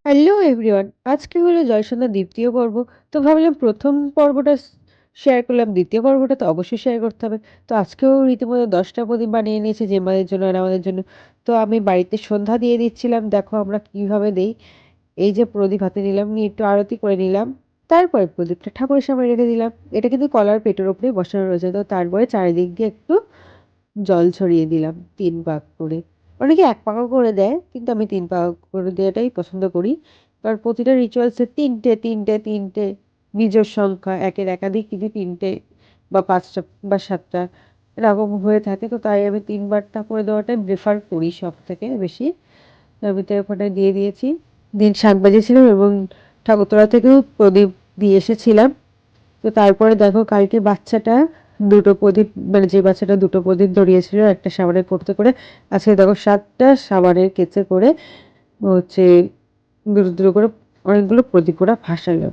Hello everyone, আজকে হলো জয়সন্ধ্যার দ্বিতীয় পর্ব। তো ভাবলাম প্রথম পর্বটা শেয়ার করলাম, দ্বিতীয় পর্বটা তো অবশ্যই শেয়ার করতে হবে। তো আজকেও রীতিমতো 10টা প্রদীপ বানিয়ে নিয়েছে জেম্মাদের জন্য আর আমাদের জন্য। তো আমি বাড়িতে সন্ধ্যা দিয়ে দিচ্ছিলাম, দেখো আমরা কিভাবে দেই। এই যে প্রদীপ হাতে নিলাম, নিয়ে একটু আরতি করে নিলাম, তারপরে প্রদীপটা ঠাকুরের সামনে রেখে দিলাম। এটা কিন্তু কলার পেটের ওপরেই বসানো রয়েছে। তো তারপরে চারিদিক দিয়ে একটু জল ছড়িয়ে দিলাম ৩ ভাগ করে। অনেকে ১ পাকও করে দেয়, কিন্তু আমি ৩ পাক করে দেওয়াটাই পছন্দ করি। কারণ প্রতিটা রিচুয়ালসে ৩টে বিজোড় সংখ্যা, একের একাধিক কিন্তু ৩টে বা ৫টা বা ৭টা এরকম হয়ে থাকে। তো তাই আমি ৩ বারটা করে দেওয়াটাই প্রেফার করি সবথেকে বেশি। তো আমি তো ওখানে দিয়ে দিয়েছি। দিন ৭ বাজেছিল এবং ঠাকুরতলা থেকেও প্রদীপ দিয়ে এসেছিলাম। তো তারপরে দেখো কালকে বাচ্চাটা দুটো প্রদীপ, মানে যে বাচ্চাটা দুটো প্রদীপ ধরিয়েছিল একটা সাবানের করতে করে, আজকে দেখো 7টা সাবানের কেচে করে হচ্ছে দুটো দুটো করে অনেকগুলো প্রদীপ ওরা ভাসালো।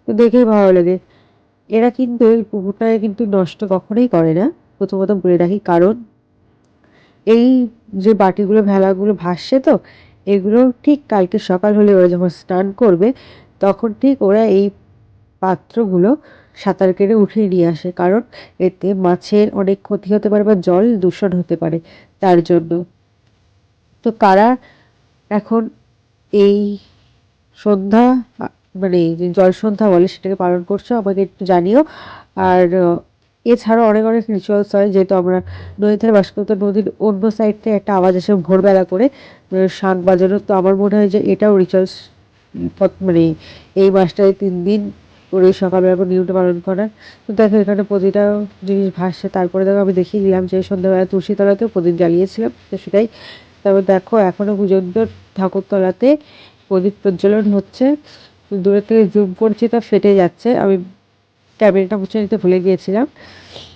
তো দেখেই ভালো লাগে। এরা কিন্তু এই পুকুরটাকে কিন্তু নষ্ট কখনোই করে না, প্রথমত বলে রাখি। কারণ এই যে বাটিগুলো ভেলাগুলো ভাসছে, তো এগুলো ঠিক কালকে সকাল হলে ওরা যখন স্নান করবে তখন ঠিক ওরা এই পাত্রগুলো সাঁতার কেটে উঠিয়ে নিয়ে আসে। কারণ এতে মাছের অনেক ক্ষতি হতে পারে বা জল দূষণ হতে পারে, তার জন্য। তো কারা এখন এই সন্ধ্যা, মানে যে জল সন্ধ্যা বলে সেটাকে পালন করছো আমাকে একটু জানিও। আর এছাড়াও অনেক অনেক রিচুয়ালস হয়, যেহেতু আমরা নদীর ধারে বাস করি। তো নদীর অন্য সাইড থেকে একটা আওয়াজ আসে ভোরবেলা করে শাঁখ বাজানো। তো আমার মনে হয় যে এটাও রিচুয়ালস, মানে এই মাসটায় 3 দিন করে সকালবেলা করে নিয়মটা পালন করার। তো দেখো এখানে প্রতিটা জিনিস ভাসছে। তারপরে দেখো আমি দেখিয়ে দিলাম যে সন্ধ্যাবেলা তুলসীতলাতেও প্রদীপ জ্বালিয়েছিলাম, তো সেটাই। তারপর দেখো এখনো পর্যন্ত ঠাকুরতলাতে প্রদীপ প্রজ্বলন হচ্ছে। দূরের থেকে জুম করছি, তা ফেটে যাচ্ছে। আমি ক্যামেরাটা মুছে নিতে ভুলে গিয়েছিলাম।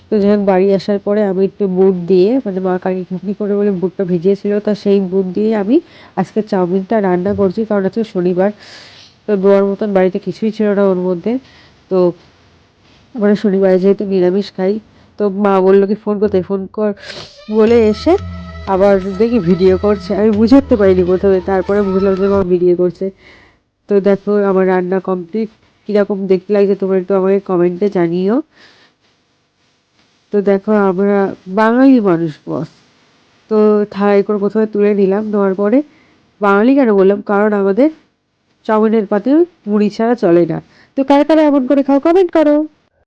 তো যখন বাড়ি আসার পরে আমি একটু বুট দিয়ে, মানে মা কাকি ঘুগনি করে বলে বুটটা ভিজিয়েছিল, তা সেই বুট দিয়ে আমি আজকে চাউমিনটা রান্না করছি। কারণ আজকে শনিবার, তো দেওয়ার মতন বাড়িতে কিছুই ছিল না ওর মধ্যে। তো আমরা শনিবারে যেহেতু নিরামিষ খাই, তো মা বললো কি ফোন করতে, ফোন কর বলে এসে আবার দেখি ভিডিও করছে। আমি বুঝতে পারিনি প্রথমে, তারপরে বুঝলাম যে মা ভিডিও করছে। তো দেখো আমার রান্না কমপ্লিট। কীরকম দেখতে লাগছে তোমরা একটু আমাকে কমেন্টে জানিও। তো দেখো আমরা বাঙালি মানুষ বস। তো থালায় করে প্রথমে তুলে নিলাম, নেওয়ার পরে বাঙালি কেন বললাম, কারণ আমাদের চাউমিনের পাতে মুড়ি ছাড়া চলে না। তো কারা কারা এমন করে খাও কমেন্ট করো।